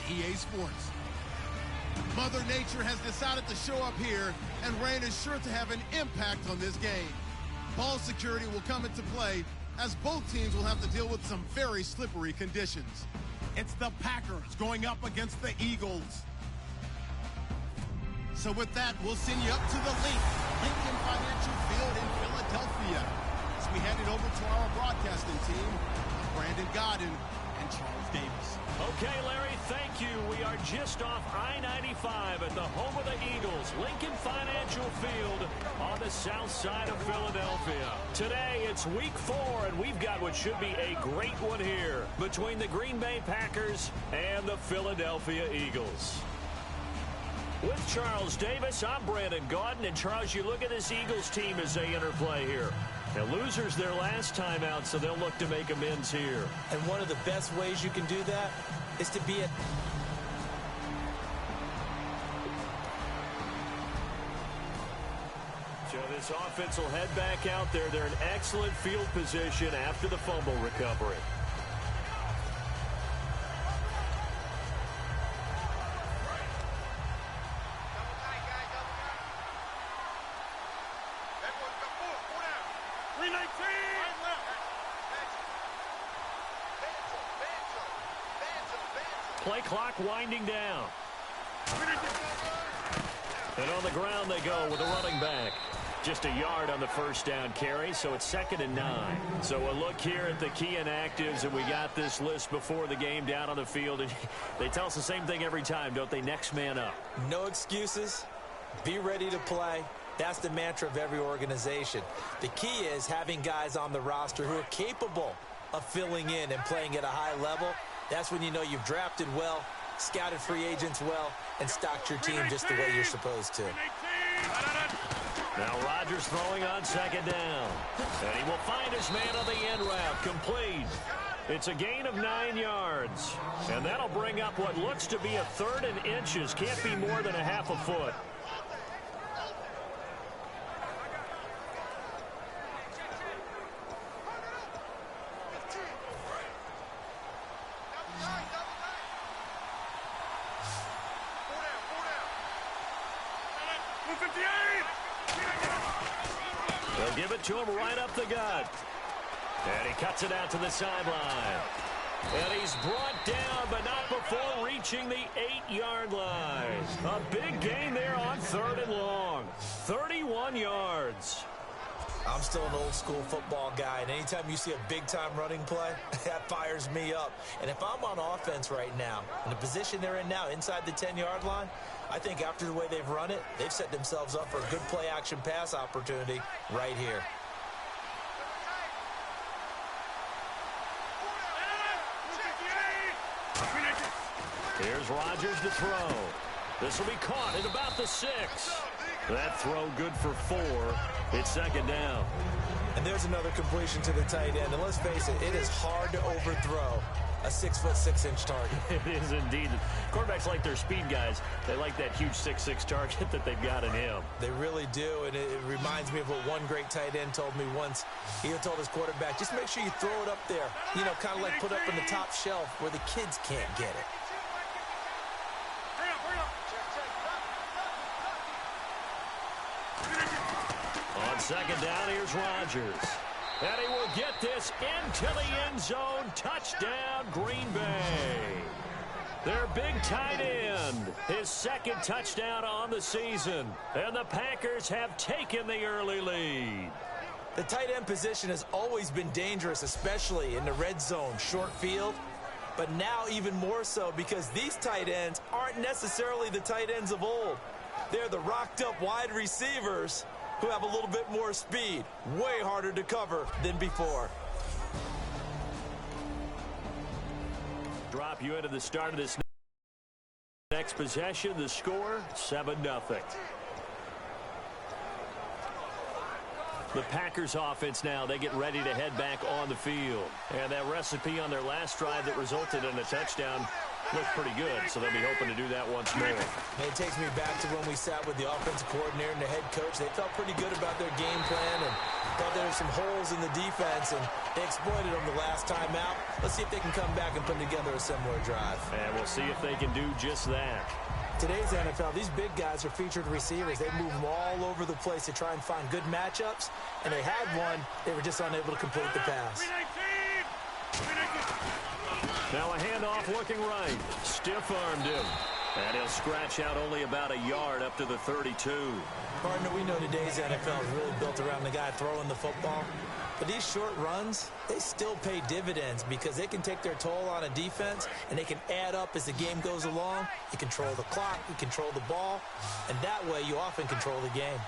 EA Sports. Mother Nature has decided to show up here, and rain is sure to have an impact on this game. Ball security will come into play, as both teams will have to deal with some very slippery conditions. It's the Packers going up against the Eagles. So with that, we'll send you up to the Lincoln Financial Field in Philadelphia. As we hand it over to our broadcasting team, Brandon Godden and Charles Davis. Okay, Larry, thank you. We are just off I-95 at the home of the Eagles, Lincoln Financial Field on the south side of Philadelphia. Today, it's week 4, and we've got what should be a great one here between the Green Bay Packers and the Philadelphia Eagles. With Charles Davis, I'm Brandon Gaudin. And, Charles, you look at this Eagles team as they interplay here. Now, losers their last time out, so they'll look to make amends here. And one of the best ways you can do that is to be So this offense will head back out there. They're in excellent field position after the fumble recovery. Play clock winding down. And on the ground they go with a running back. Just a yard on the first down carry, so it's 2nd and 9. So a look here at the key inactives, and we got this list before the game down on the field. And they tell us the same thing every time, don't they? Next man up. no excuses. Be ready to play. That's the mantra of every organization. The key is having guys on the roster who are capable of filling in and playing at a high level. That's when you know you've drafted well, scouted free agents well, and stocked your team just the way you're supposed to. Now Rodgers throwing on 2nd down. And he will find his man on the end route. Complete. It's a gain of 9 yards. And that'll bring up what looks to be a 3rd and inches. Can't be more than a half a foot. They'll give it to him right up the gut. And he cuts it out to the sideline. And he's brought down, but not before reaching the 8-yard line. A big gain there on 3rd and long. 31 yards. I'm still an old-school football guy, and anytime you see a big-time running play, that fires me up. And if I'm on offense right now, in the position they're in now, inside the 10-yard line, I think after the way they've run it, they've set themselves up for a good play-action pass opportunity right here. Here's Rodgers to throw. This will be caught at about the 6. That throw good for 4. It's 2nd down. And there's another completion to the tight end. And let's face it, it is hard to overthrow a 6'6" target. It is indeed. Quarterbacks like their speed guys. They like that huge 6'6" target that they've got in him. They really do, and it reminds me of what one great tight end told me once. He told his quarterback, just make sure you throw it up there. You know, kind of like put up in the top shelf where the kids can't get it. On 2nd down, here's Rodgers. And he will get this into the end zone. Touchdown, Green Bay. Their big tight end, his 2nd touchdown on the season. And the Packers have taken the early lead. The tight end position has always been dangerous, especially in the red zone, short field. But now even more so because these tight ends aren't necessarily the tight ends of old. They're the rocked-up wide receivers who have a little bit more speed. Way harder to cover than before. Drop you into the start of this next possession. The score, 7-0. The Packers offense now, they get ready to head back on the field. And that recipe on their last drive that resulted in a touchdown looked pretty good, so they'll be hoping to do that once more. It takes me back to when we sat with the offensive coordinator and the head coach. They felt pretty good about their game plan, and Thought there were some holes in the defense, and they exploited them the last time out. Let's see if they can come back and put together a similar drive. And we'll see if they can do just that. Today's NFL, these big guys are featured receivers. They move them all over the place to try and find good matchups, and they had one. They were just unable to complete the pass. Now a handoff looking right. Stiff-armed him. And he'll scratch out only about a yard up to the 32. Partner, we know today's NFL is really built around the guy throwing the football. But these short runs, they still pay dividends because they can take their toll on a defense, and they can add up as the game goes along. You control the clock, you control the ball, and that way you often control the game.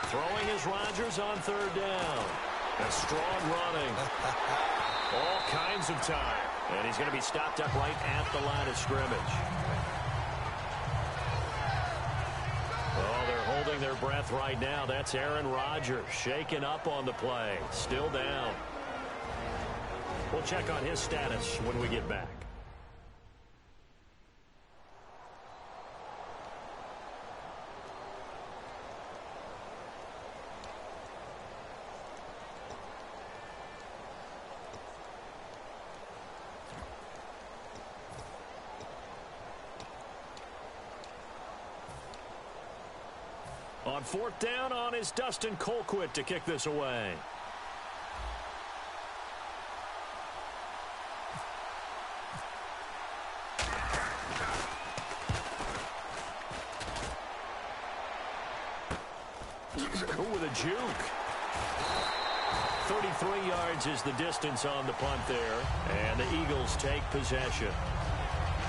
Throwing is Rodgers on third down. A strong running. All kinds of time. And he's going to be stopped up right at the line of scrimmage. Oh, they're holding their breath right now. That's Aaron Rodgers shaken up on the play. Still down. We'll check on his status when we get back. On fourth down on is Dustin Colquitt to kick this away. With a juke. 33 yards is the distance on the punt there. And the Eagles take possession.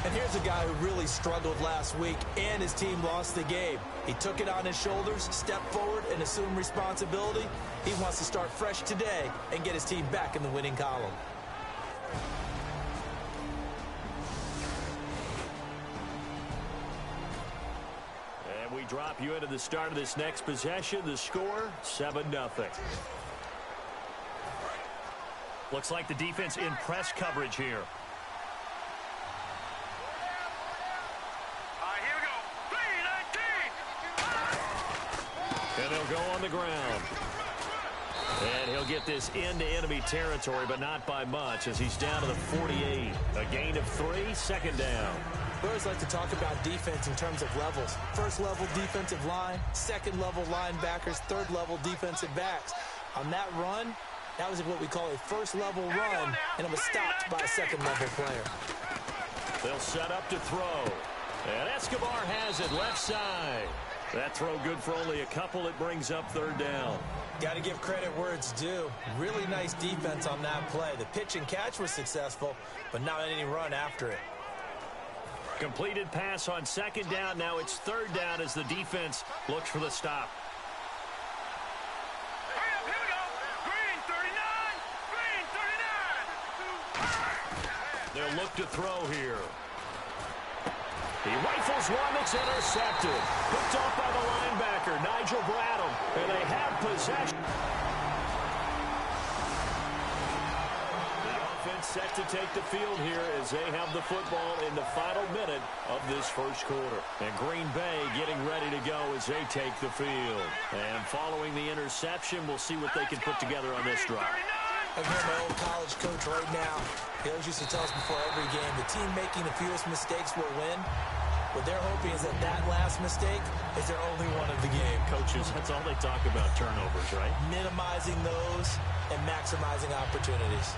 And here's a guy who really struggled last week, and his team lost the game. He took it on his shoulders, stepped forward, and assumed responsibility. He wants to start fresh today and get his team back in the winning column. And we drop you into the start of this next possession. The score, 7-0. Looks like the defense in press coverage here. And they'll go on the ground. And he'll get this into enemy territory, but not by much, as he's down to the 48. A gain of 3, second down. We always like to talk about defense in terms of levels. First level defensive line, second level linebackers, third level defensive backs. On that run, that was what we call a first level run, and it was stopped by a second level player. They'll set up to throw. And Escobar has it left side. That throw good for only a couple. It brings up third down. Got to give credit where it's due. Really nice defense on that play. The pitch and catch was successful, but not any run after it. Completed pass on second down. Now it's third down as the defense looks for the stop. Here we go. Green 39. They'll look to throw here. He rifles one that's intercepted. Picked off by the linebacker, Nigel Bradham. And they have possession. The offense set to take the field here as they have the football in the final minute of this first quarter. And Green Bay getting ready to go as they take the field. And following the interception, we'll see what they can put together on this drive. I hear my old college coach right now. He always used to tell us before every game, the team making the fewest mistakes will win. What they're hoping is that that last mistake is their only one of the game. Coaches, that's all they talk about, turnovers, right? Minimizing those and maximizing opportunities.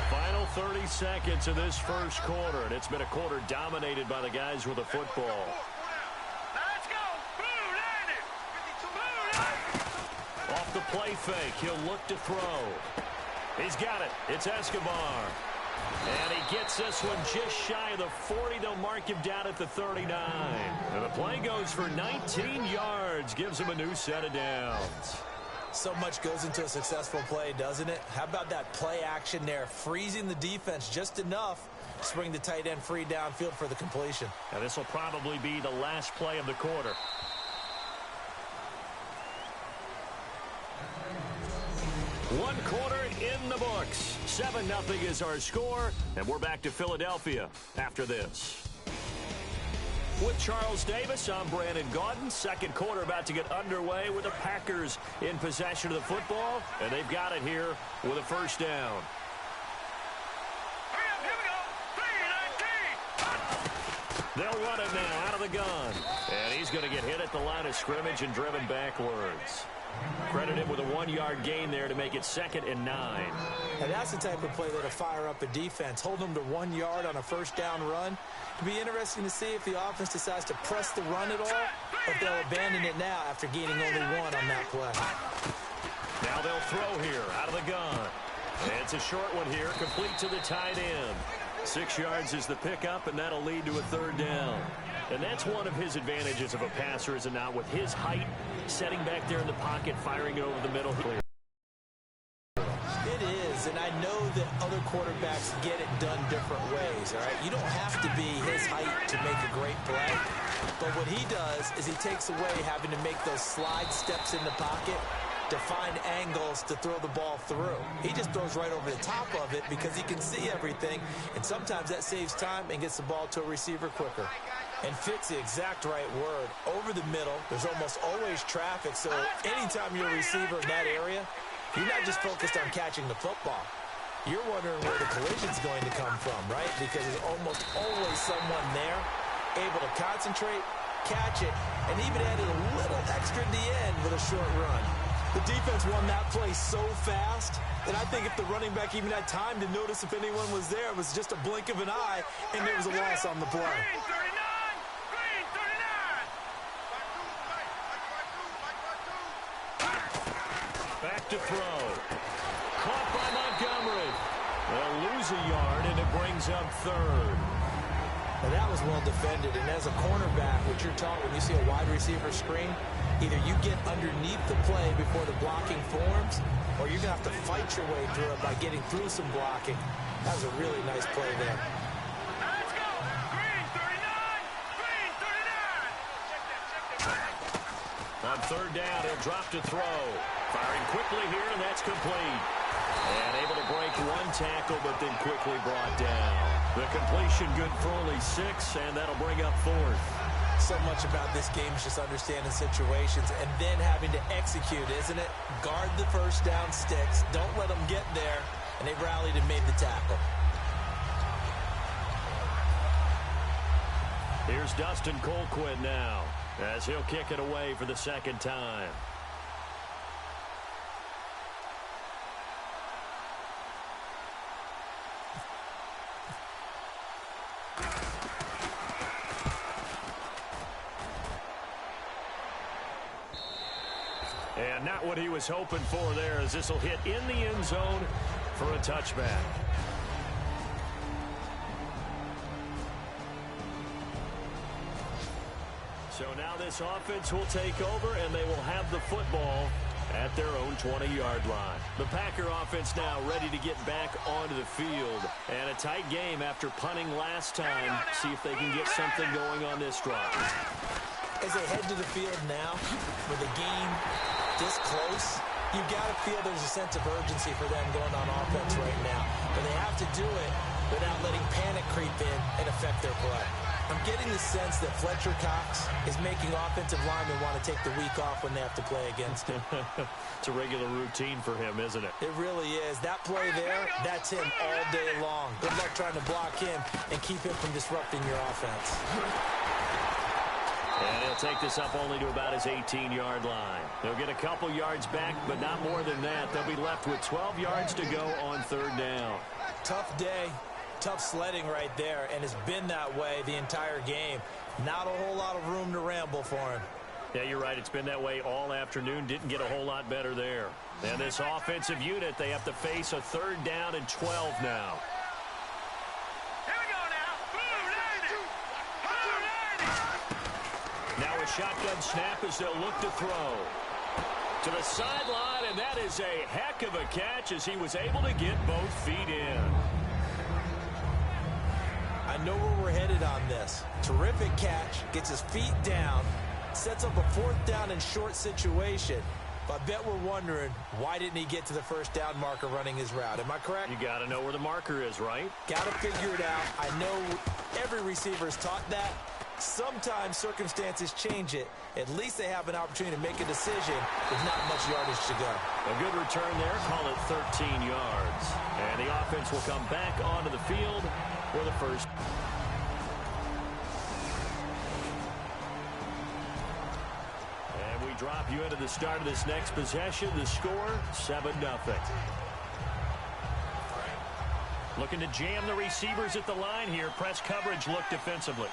Final 30 seconds of this first quarter, and it's been a quarter dominated by the guys with the football. Let's go. Blue landed. Off the play fake, he'll look to throw. He's got it. It's Escobar. And he gets this one just shy of the 40. They'll mark him down at the 39. And the play goes for 19 yards. Gives him a new set of downs. So much goes into a successful play, doesn't it? How about that play action there? Freezing the defense just enough to swing the tight end free downfield for the completion. Now this will probably be the last play of the quarter. One quarter in the books. 7-0 is our score, and we're back to Philadelphia after this. With Charles Davis, I'm Brandon Gaudin. Second quarter about to get underway with the Packers in possession of the football, and they've got it here with a first down. Here we go. 3-19. They'll run it now out of the gun, and he's going to get hit at the line of scrimmage and driven backwards. Credit him with a 1-yard gain there to make it 2nd and 9. And that's the type of play that'll fire up a defense. Hold them to 1 yard on a first down run. It'll be interesting to see if the offense decides to press the run at all, or if they'll abandon it now after gaining only 1 on that play. Now they'll throw here out of the gun. It's a short one here, complete to the tight end. 6 yards is the pickup, and that'll lead to a 3rd down. And that's one of his advantages of a passer, is it not? With his height, setting back there in the pocket, firing it over the middle. Clear. It is, and I know that other quarterbacks get it done different ways, all right? You don't have to be his height to make a great play, but what he does is he takes away having to make those slide steps in the pocket to find angles to throw the ball through. He just throws right over the top of it because he can see everything, and sometimes that saves time and gets the ball to a receiver quicker. And fits the exact right word. Over the middle, there's almost always traffic, so anytime you're a receiver in that area, you're not just focused on catching the football. You're wondering where the collision's going to come from, right? Because there's almost always someone there able to concentrate, catch it, and even added a little extra at the end with a short run. The defense won that play so fast that I think if the running back even had time to notice if anyone was there, it was just a blink of an eye, and there was a loss on the play. Green 39. Green 39. Back to throw. Caught by Montgomery. They'll lose a yard, and it brings up 3rd. Now that was well defended, and as a cornerback, what you're taught when you see a wide receiver screen, either you get underneath the play before the blocking forms, or you're going to have to fight your way through it by getting through some blocking. That was a really nice play there. Let's go. Green 39. Green 39. On 3rd down, he'll drop to throw. Firing quickly here, and that's complete. And able to break 1 tackle, but then quickly brought down. The completion good for only 6, and that'll bring up 4th. So much about this game is just understanding situations and then having to execute, isn't it? Guard the first down sticks. Don't let them get there. And they rallied and made the tackle. Here's Dustin Colquitt now, as he'll kick it away for the 2nd time. And not what he was hoping for there, as this will hit in the end zone for a touchback. So now this offense will take over, and they will have the football at their own 20-yard line. The Packer offense now ready to get back onto the field. And a tight game after punting last time. See if they can get something going on this drive. As they head to the field now, with the game this close, you've got to feel there's a sense of urgency for them going on offense right now. But they have to do it without letting panic creep in and affect their play. I'm getting the sense that Fletcher Cox is making offensive linemen want to take the week off when they have to play against him. It's a regular routine for him, isn't it? It really is. That play there, that's him all day long. Good luck trying to block him and keep him from disrupting your offense. And he'll take this up only to about his 18-yard line. They'll get a couple yards back, but not more than that. They'll be left with 12 yards to go on 3rd down. Tough day. Tough sledding right there, and it's been that way the entire game. Not a whole lot of room to ramble for him. Yeah, you're right. It's been that way all afternoon. Didn't get a whole lot better there. And this offensive unit, they have to face a 3rd down and 12 now. Here we go now. Blue 90. Now a shotgun snap as they'll look to throw. To the sideline, and that is a heck of a catch as he was able to get both feet in. I know where we're headed on this. Terrific catch, gets his feet down, sets up a 4th down and short situation. But I bet we're wondering, why didn't he get to the 1st down marker running his route? Am I correct? You got to know where the marker is, right? Got to figure it out. I know every receiver is taught that. Sometimes circumstances change it. At least they have an opportunity to make a decision with not much yardage to go. A good return there. Call it 13 yards. And the offense will come back onto the field for the first. And we drop you into the start of this next possession. The score, 7-0. Looking to jam the receivers at the line here. Press coverage look defensively.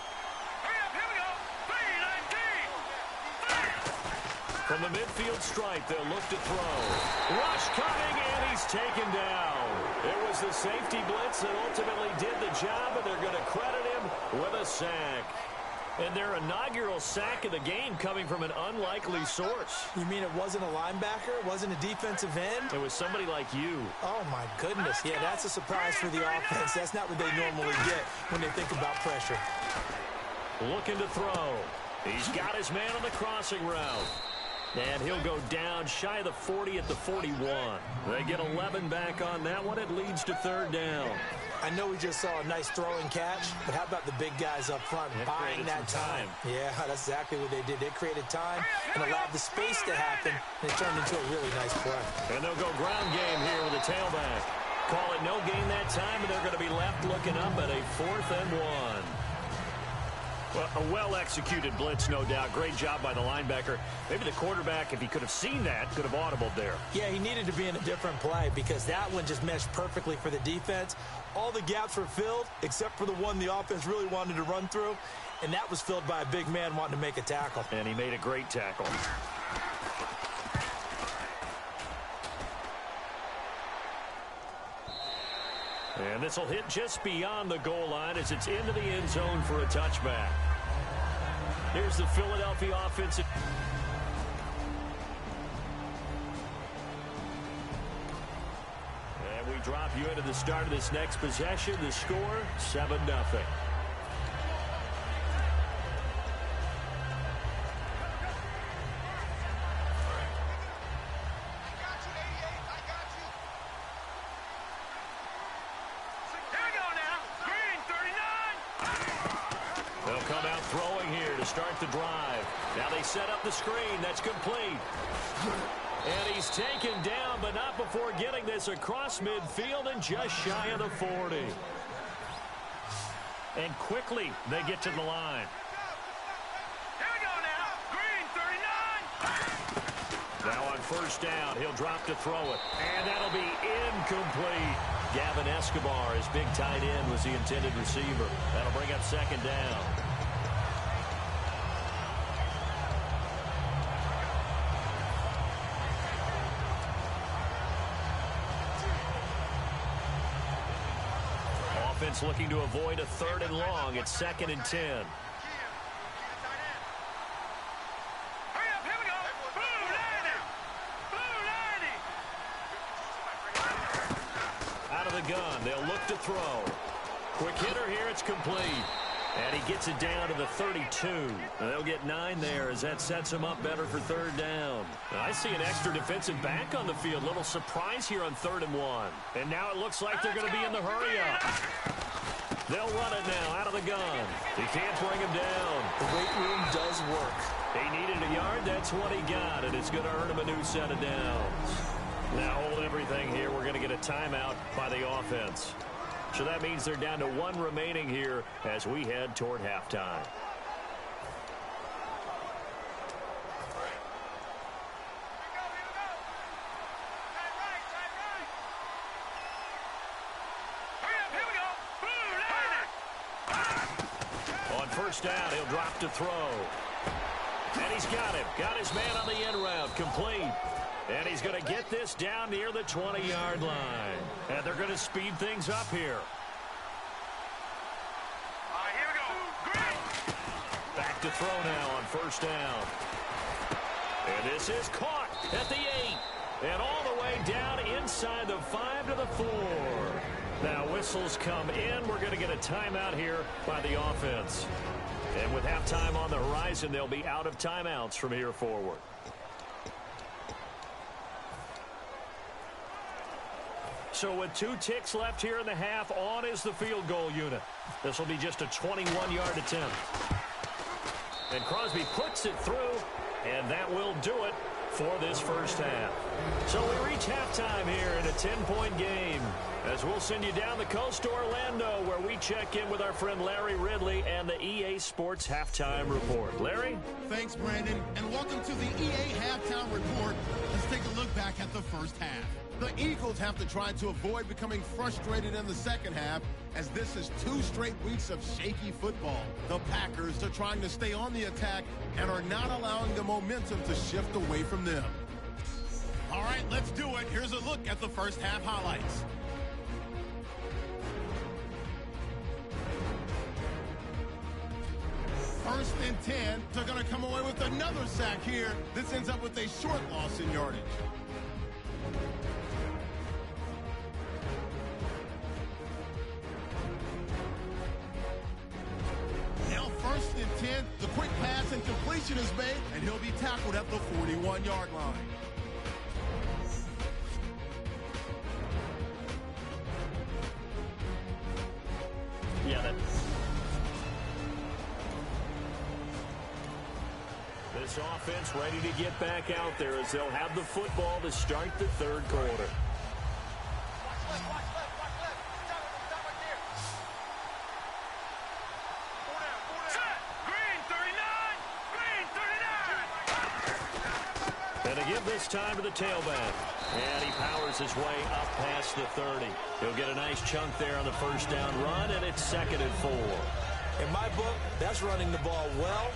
From the midfield stripe, they'll look to throw. Rush coming, and he's taken down. It was the safety blitz that ultimately did the job, and they're going to credit him with a sack. And their inaugural sack of the game coming from an unlikely source. You mean it wasn't a linebacker? It wasn't a defensive end? It was somebody like you. Oh, my goodness. Yeah, that's a surprise for the offense. That's not what they normally get when they think about pressure. Looking to throw. He's got his man on the crossing route. And he'll go down shy of the 40 at the 41. They get 11 back on that one. It leads to third down. I know we just saw a nice throwing catch, but how about the big guys up front buying that time? Yeah, that's exactly what they did. They created time and allowed the space to happen, and it turned into a really nice play. And they'll go ground game here with a tailback. Call it no gain that time, and they're going to be left looking up at a 4th and 1. Well, a well-executed blitz, no doubt. Great job by the linebacker. Maybe the quarterback, if he could have seen that, could have audibled there. Yeah, he needed to be in a different play because that one just meshed perfectly for the defense. All the gaps were filled except for the one the offense really wanted to run through, and that was filled by a big man wanting to make a tackle. And he made a great tackle. And this will hit just beyond the goal line as it's into the end zone for a touchback. Here's the Philadelphia offensive. And we drop you into the start of this next possession. The score, 7-0. Start the drive. Now they set up the screen. That's complete. And he's taken down, but not before getting this across midfield and just shy of the 40. And quickly they get to the line. Here we go now. Green 39. Now on first down, he'll drop to throw it. And that'll be incomplete. Gavin Escobar, his big tight end, was the intended receiver. That'll bring up second down. Offense looking to avoid a 3rd and long. It's 2nd and 10. Hurry up, here we go. Blue 90. Blue 90. Out of the gun. They'll look to throw. Quick hitter here. It's complete. And he gets it down to the 32. They'll get 9 there as that sets him up better for 3rd down. I see an extra defensive back on the field. Little surprise here on 3rd and 1. And now it looks like they're going to be in the hurry up. They'll run it now out of the gun. He can't bring him down. The weight room does work. He needed a yard. That's what he got. And it's going to earn him a new set of downs. Now hold everything here. We're going to get a timeout by the offense. So that means they're down to 1 remaining here as we head toward halftime. On first down, he'll drop to throw. And he's got him. Got his man on the end route. Complete. And he's going to get this down near the 20-yard line. And they're going to speed things up here. Here we go. Green. Back to throw now on first down. And this is caught at the 8. And all the way down inside the 5 to the 4. Now whistles come in. We're going to get a timeout here by the offense. And with halftime on the horizon, they'll be out of timeouts from here forward. So with 2 ticks left here in the half, on is the field goal unit. This will be just a 21-yard attempt. And Crosby puts it through, and that will do it for this first half. So we reach halftime here in a 10-point game, as we'll send you down the coast to Orlando, where we check in with our friend Larry Ridley and the EA Sports Halftime Report. Larry? Thanks, Brandon, and welcome to the EA Halftime Report. Let's take a look back at the first half. The Eagles have to try to avoid becoming frustrated in the second half, as this is 2 straight weeks of shaky football. The Packers are trying to stay on the attack and are not allowing the momentum to shift away from them. All right, let's do it. Here's a look at the first half highlights. First and 10. They're going to come away with another sack here. This ends up with a short loss in yardage. Now first and 10. The quick pass and completion is made, and he'll be tackled at the 41-yard line. This offense ready to get back out there as they'll have the football to start the third quarter. And to give this time to the tailback. And he powers his way up past the 30. He'll get a nice chunk there on the first down run, and it's 2nd and 4. In my book, that's running the ball well,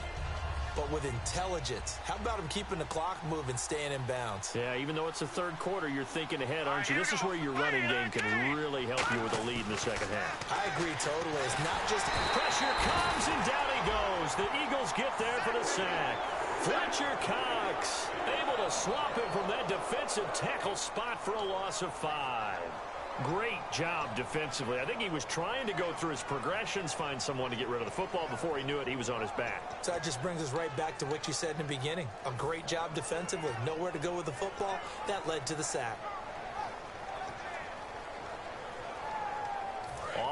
but with intelligence. How about him keeping the clock moving, staying in bounds? Yeah, even though it's the third quarter, you're thinking ahead, aren't you? This is where your running game can really help you with a lead in the second half. I agree totally. It's not just... Pressure comes, and down he goes. The Eagles get there for the sack. Fletcher Cox able to swap him from that defensive tackle spot for a loss of 5. Great job defensively. I think he was trying to go through his progressions, find someone to get rid of the football. Before he knew it, he was on his back. So that just brings us right back to what you said in the beginning. A great job defensively. Nowhere to go with the football. That led to the sack.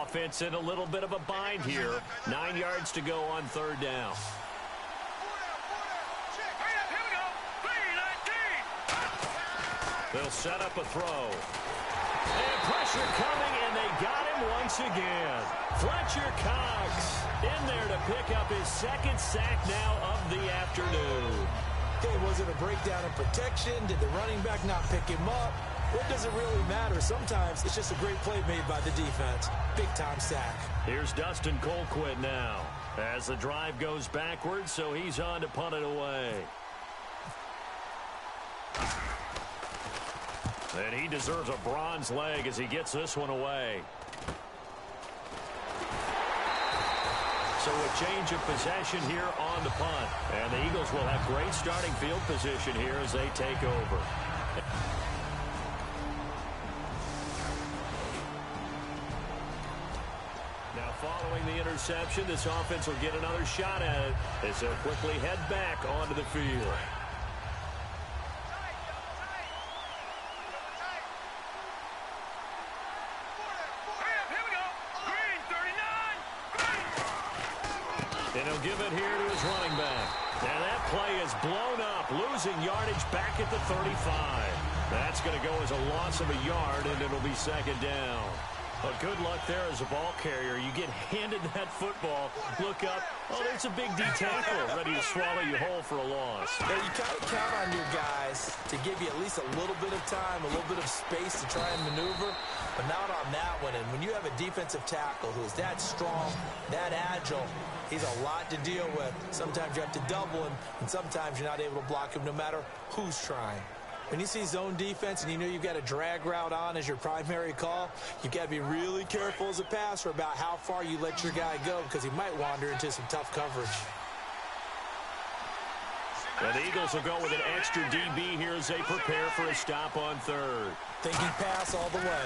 Offense in a little bit of a bind here. 9 yards to go on third down. They'll set up a throw. And pressure coming, and they got him once again. Fletcher Cox in there to pick up his 2nd sack now of the afternoon. Okay, was it a breakdown in protection? Did the running back not pick him up? What does it really matter? Sometimes it's just a great play made by the defense. Big-time sack. Here's Dustin Colquitt now as the drive goes backwards, so he's on to punt it away. And he deserves a bronze leg as he gets this one away. So a change of possession here on the punt. And the Eagles will have great starting field position here as they take over. Now following the interception, this offense will get another shot at it as they'll quickly head back onto the field. And he'll give it here to his running back. And that play is blown up, losing yardage back at the 35. That's going to go as a loss of a yard, and it'll be 2nd down. But good luck there as a ball carrier. You get handed that football, look up, oh, there's a big D tackle ready to swallow you whole for a loss. Yeah, you kind of count on your guys to give you at least a little bit of time, a little bit of space to try and maneuver, but not on that one. And when you have a defensive tackle who's that strong, that agile, he's a lot to deal with. Sometimes you have to double him, and sometimes you're not able to block him no matter who's trying. When you see zone defense and you know you've got a drag route on as your primary call, you've got to be really careful as a passer about how far you let your guy go because he might wander into some tough coverage. And the Eagles will go with an extra DB here as they prepare for a stop on third. Thinking pass all the way.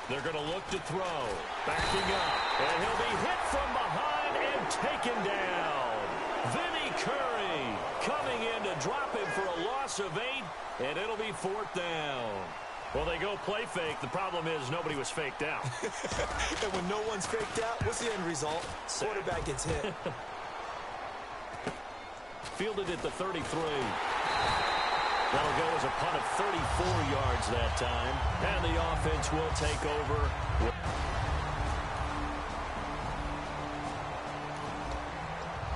They're going to look to throw. Backing up. And he'll be hit from behind and taken down. Vinny Curry coming in to drop him for a loss of 8, and it'll be 4th down. Well, they go play fake. The problem is nobody was faked out. And when no one's faked out, what's the end result? Quarterback gets hit. Fielded at the 33. That'll go as a punt of 34 yards that time. And the offense will take over.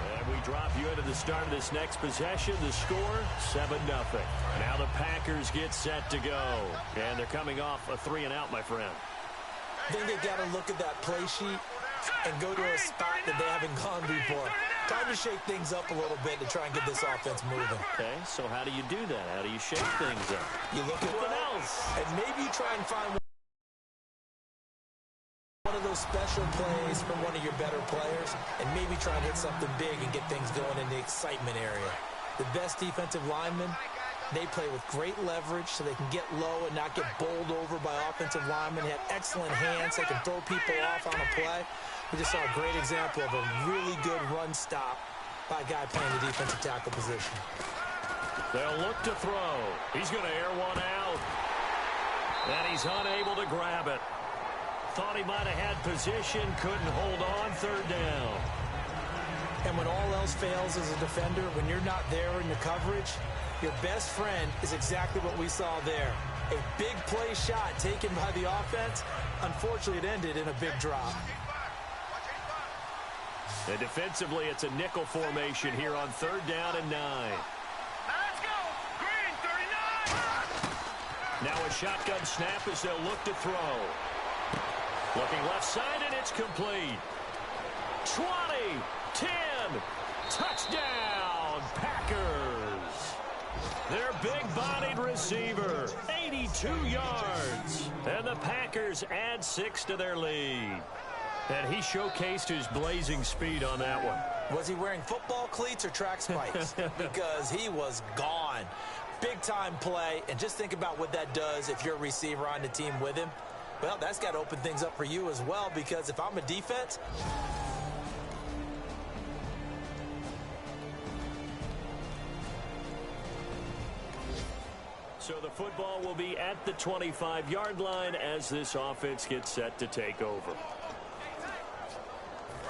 And we drop you into the start of this next possession. The score, 7-0. Now the Packers get set to go. And they're coming off a 3-and-out, my friend. I think they got to look at that play sheet and go to a spot that they haven't gone before. Time to shake things up a little bit to try and get this offense moving. Okay, so how do you do that? How do you shake things up? You look at what else, and maybe you try and find one of those special plays from one of your better players, and maybe try and hit something big and get things going in the excitement area. The best defensive linemen, they play with great leverage so they can get low and not get bowled over by offensive linemen. They have excellent hands. They can throw people off on a play. We just saw a great example of a really good run stop by a guy playing the defensive tackle position. They'll look to throw. He's going to air one out. And he's unable to grab it. Thought he might have had position, couldn't hold on, third down. And when all else fails as a defender, when you're not there in the coverage, your best friend is exactly what we saw there. A big play shot taken by the offense. Unfortunately, it ended in a big drop. And defensively, it's a nickel formation here on 3rd down and 9. Let's go. Green, 39. Now a shotgun snap as they'll look to throw. Looking left side, and it's complete. 20, 10, touchdown, Packers. Their big-bodied receiver, 82 yards. And the Packers add 6 to their lead. And he showcased his blazing speed on that one. Was he wearing football cleats or track spikes? Because he was gone. Big-time play, and just think about what that does if you're a receiver on the team with him. Well, that's got to open things up for you as well, because if I'm a defense, so the football will be at the 25-yard line as this offense gets set to take over.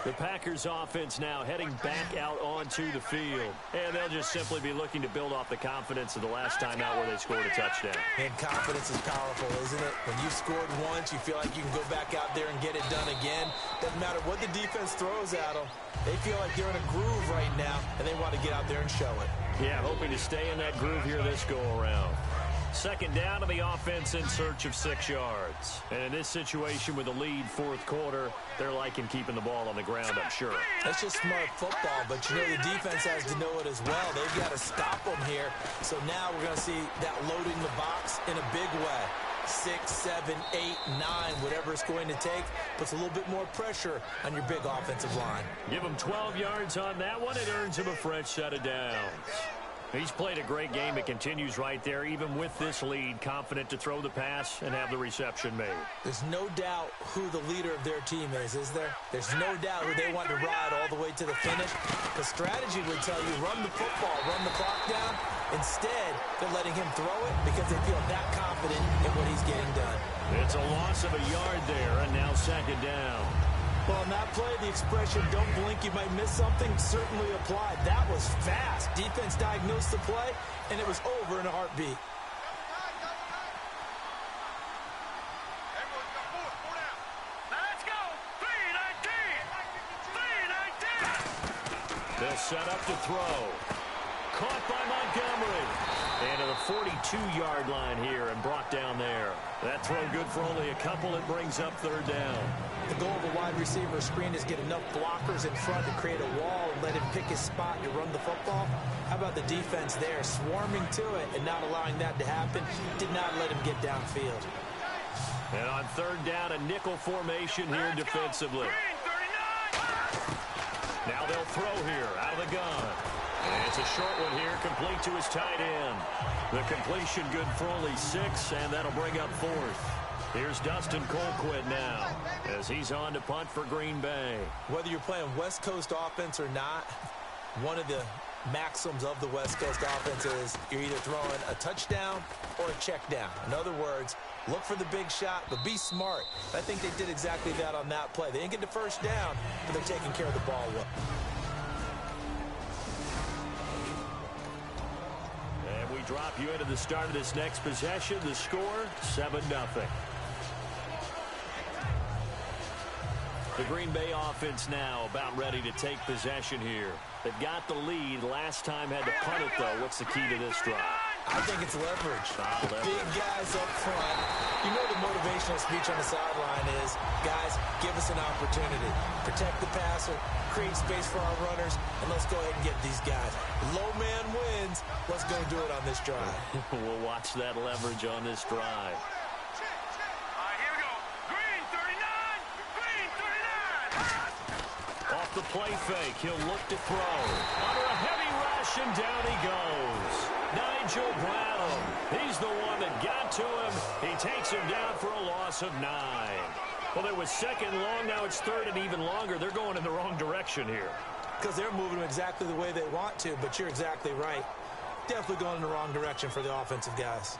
The Packers offense now heading back out onto the field. And they'll just simply be looking to build off the confidence of the last time out where they scored a touchdown. And confidence is powerful, isn't it? When you scored once, you feel like you can go back out there and get it done again. Doesn't matter what the defense throws at them. They feel like they're in a groove right now, and they want to get out there and show it. Yeah, hoping to stay in that groove here this go-around. 2nd down, and the offense in search of 6 yards. And in this situation with the lead 4th quarter, they're liking keeping the ball on the ground, I'm sure. That's just smart football, but you know the defense has to know it as well. They've got to stop them here. So now we're going to see that loading the box in a big way. 6, 7, 8, 9, whatever it's going to take, puts a little bit more pressure on your big offensive line. Give him 12 yards on that one. It earns him a fresh set of downs. He's played a great game. It continues right there, even with this lead, confident to throw the pass and have the reception made. There's no doubt who the leader of their team is there? There's no doubt who they want to ride all the way to the finish. The strategy would tell you, run the football, run the clock down. Instead, they're letting him throw it because they feel that confident in what he's getting done. It's a loss of a yard there, and now 2nd down. Well, on that play, the expression, don't blink, you might miss something, certainly applied. That was fast. Defense diagnosed the play, and it was over in a heartbeat. Let's go. 3-19. 3-19. They'll set up to throw. Caught by Montgomery. And to the 42-yard line here and brought down there. That throw good for only a couple. It brings up 3rd down. The goal of a wide receiver screen is get enough blockers in front to create a wall and let him pick his spot to run the football. How about the defense there, swarming to it and not allowing that to happen? Did not let him get downfield. And on 3rd down, a nickel formation here defensively. Now they'll throw here out of the gun. And it's a short one here, complete to his tight end. The completion good for only 6, and that'll bring up 4th. Here's Dustin Colquitt now as he's on to punt for Green Bay. Whether you're playing West Coast offense or not, one of the maxims of the West Coast offense is you're either throwing a touchdown or a check down. In other words, look for the big shot, but be smart. I think they did exactly that on that play. They didn't get the 1st down, but they're taking care of the ball well. We drop you into the start of this next possession. The score, 7-0. The Green Bay offense now about ready to take possession here. They've got the lead. Last time had to punt it, though. What's the key to this drive? I think it's leverage. Big guys up front. You know the motivational speech on the sideline is, guys, give us an opportunity. Protect the passer, create space for our runners, and let's go ahead and get these guys. Low man wins. Let's go do it on this drive. We'll watch that leverage on this drive. Here we go. Green 39. Green 39. Off the play fake, he'll look to throw. Under a heavy rush, and down he goes. Nigel Brown, he's the one that got to him. He takes him down for a loss of 9. Well, it was second long. Now it's third and even longer. They're going in the wrong direction here. Because they're moving them exactly the way they want to, but you're exactly right. Definitely going in the wrong direction for the offensive guys.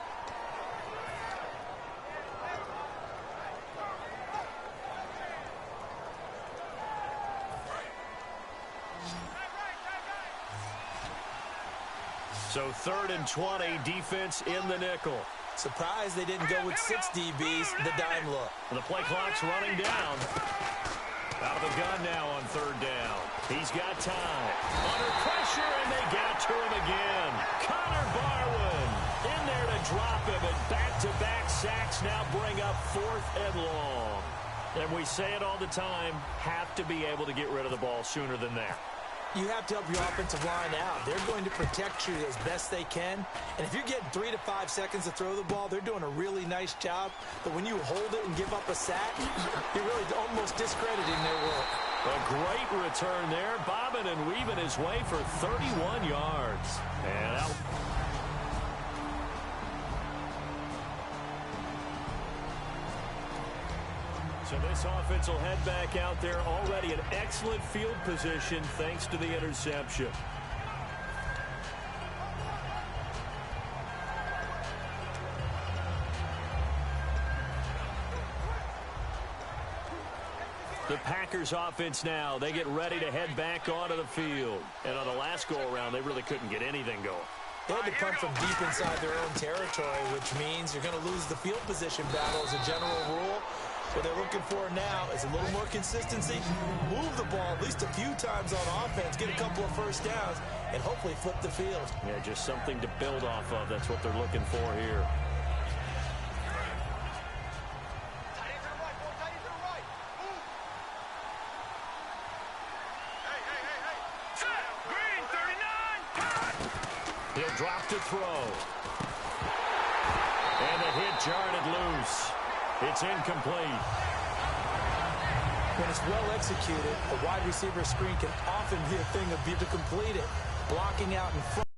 So 3rd and 20, defense in the nickel. Surprised they didn't go with 6 DBs, the dime look. And the play clock's running down. Out of the gun now on 3rd down. He's got time. Under pressure, and they got to him again. Connor Barwin in there to drop him, and back-to-back sacks now bring up 4th and long. And we say it all the time, have to be able to get rid of the ball sooner than that. You have to help your offensive line out. They're going to protect you as best they can. And if you're getting 3 to 5 seconds to throw the ball, they're doing a really nice job. But when you hold it and give up a sack, you're really almost discrediting their work. A great return there. Bobbing and weaving his way for 31 yards. And out. So this offense will head back out there, already an excellent field position thanks to the interception. The Packers offense now, they get ready to head back onto the field. And on the last go-around, they really couldn't get anything going. They had to punt from deep inside their own territory, which means you're going to lose the field position battle as a general rule. What they're looking for now is a little more consistency, move the ball at least a few times on offense, get a couple of first downs, and hopefully flip the field. Yeah, just something to build off of. That's what they're looking for here. Green 39. He'll drop to throw. And the hit jarred it loose. It's incomplete. When it's well executed, a wide receiver screen can often be a thing of you to complete it. Blocking out in front,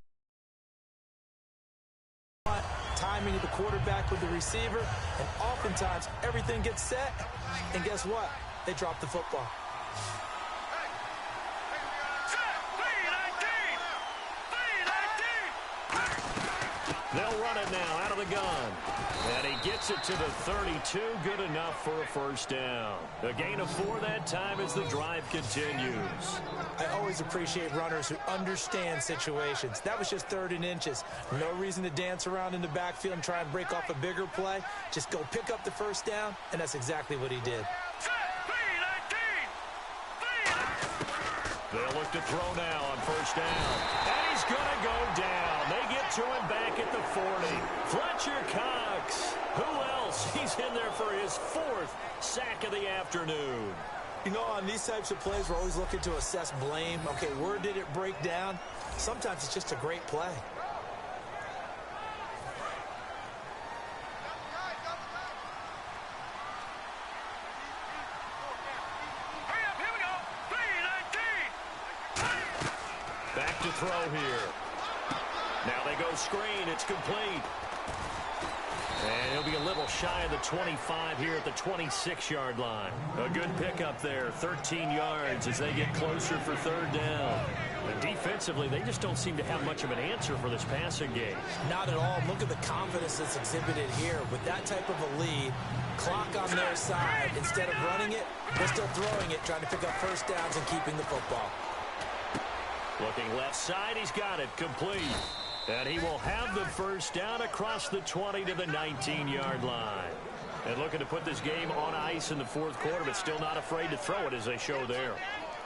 timing of the quarterback with the receiver, and oftentimes everything gets set, and guess what? They drop the football. They'll run it now out of the gun. And he gets it to the 32. Good enough for a first down. A gain of 4 that time as the drive continues. I always appreciate runners who understand situations. That was just 3rd and inches. No reason to dance around in the backfield and try and break off a bigger play. Just go pick up the first down, and that's exactly what he did. They'll look to throw now on first down. And he's going to go down. They get to him back at the 40. Fletcher Cox. Who else? He's in there for his 4th sack of the afternoon. You know, on these types of plays, we're always looking to assess blame. Okay, where did it break down? Sometimes it's just a great play. Back to throw here. Now they go screen. It's complete. And he'll be a little shy of the 25 here at the 26-yard line. A good pickup there, 13 yards as they get closer for 3rd down. And defensively, they just don't seem to have much of an answer for this passing game. Not at all. Look at the confidence that's exhibited here. With that type of a lead, clock on their side, instead of running it, they're still throwing it, trying to pick up first downs and keeping the football. Looking left side, he's got it, complete. And he will have the first down across the 20 to the 19-yard line. And looking to put this game on ice in the fourth quarter, but still not afraid to throw it as they show there.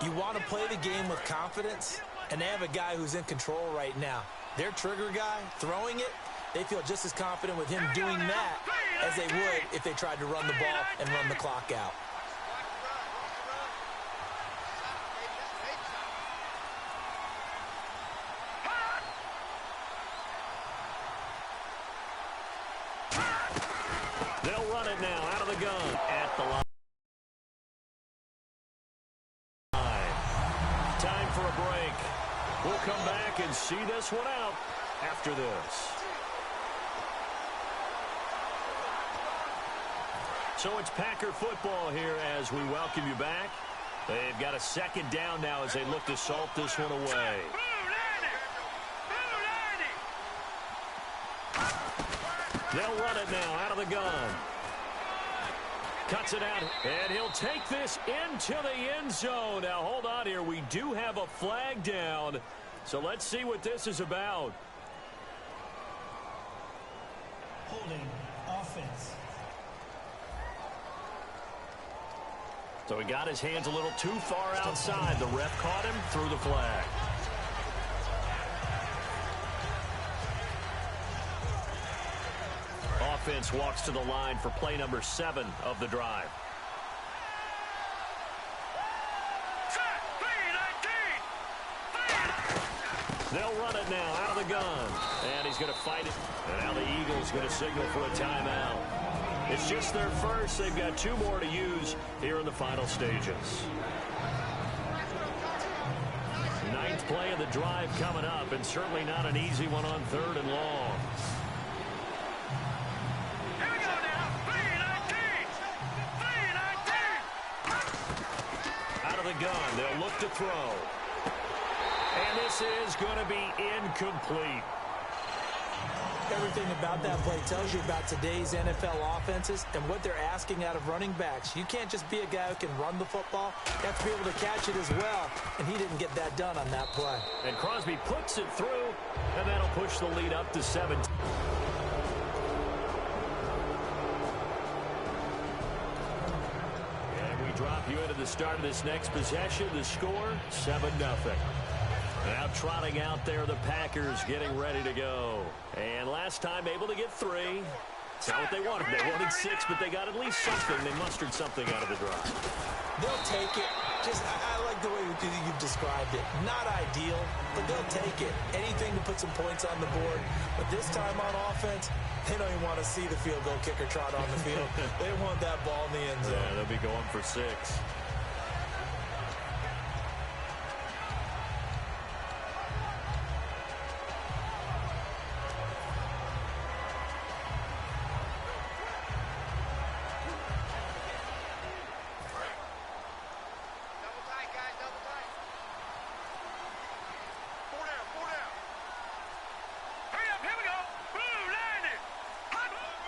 You want to play the game with confidence, and they have a guy who's in control right now. Their trigger guy, throwing it, they feel just as confident with him doing that as they would if they tried to run the ball and run the clock out. They'll run it now out of the gun at the line. Time for a break. We'll come back and see this one out after this. So it's Packer football here as we welcome you back. They've got a second down now as they look to salt this one away. They'll run it now out of the gun. Cuts it out, and he'll take this into the end zone. Now, hold on here. We do have a flag down, so let's see what this is about. Holding offense. So he got his hands a little too far outside. The ref caught him, threw the flag. Offense walks to the line for play number 7 of the drive. They'll run it now out of the gun. And he's going to fight it. And now the Eagles going to signal for a timeout. It's just their first. They've got 2 more to use here in the final stages. 9th play of the drive coming up, and certainly not an easy one on 3rd and long. Here we go now. 3-19. Out of the gun, they'll look to throw. And this is going to be incomplete. Everything about that play tells you about today's NFL offenses and what they're asking out of running backs. You can't just be a guy who can run the football. You have to be able to catch it as well, and he didn't get that done on that play. And Crosby puts it through, and that'll push the lead up to 17. And we drop you into the start of this next possession. The score, 7-0. Now trotting out there, the Packers getting ready to go. And last time able to get 3. It's not what they wanted. They wanted 6, but they got at least something. They mustered something out of the drive. They'll take it. I like the way you've described it. Not ideal, but they'll take it. Anything to put some points on the board. But this time on offense, they don't even want to see the field goal kicker trot on the field. They want that ball in the end zone. Yeah, they'll be going for 6.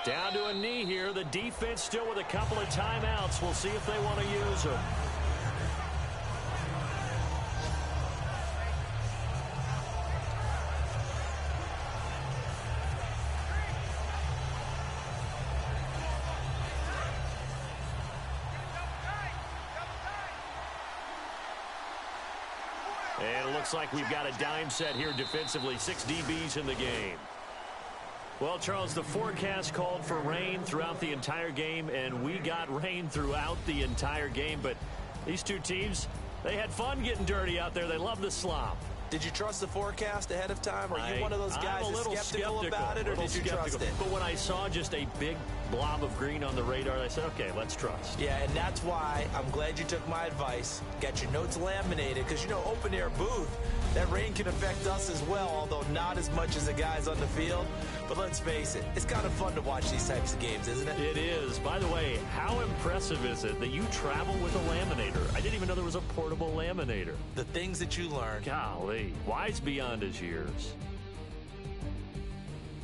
Down to a knee here. The defense still with a couple of timeouts. We'll see if they want to use them. And it looks like we've got a dime set here defensively. 6 DBs in the game. Well, Charles, the forecast called for rain throughout the entire game, and we got rain throughout the entire game. But these 2 teams, they had fun getting dirty out there. They love the slop. Did you trust the forecast ahead of time? Are you one of those guys that's skeptical about it, or did you trust it? But when I saw just a big blob of green on the radar, I said, okay, let's trust. Yeah, and that's why I'm glad you took my advice. Got your notes laminated, because, you know, open-air booth, that rain can affect us as well, although not as much as the guys on the field. But let's face it, it's kind of fun to watch these types of games, isn't it? It is. By the way, how impressive is it that you travel with a laminator? I didn't even know there was a portable laminator. The things that you learn. Golly, wise beyond his years.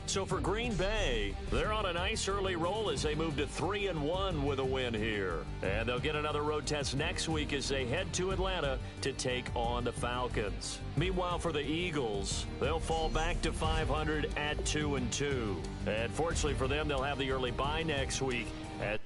So So for Green Bay, they're on a nice early roll as they move to 3-1 with a win here. And they'll get another road test next week as they head to Atlanta to take on the Falcons. Meanwhile, for the Eagles, they'll fall back to 500 at 2-2. And fortunately for them, they'll have the early bye next week at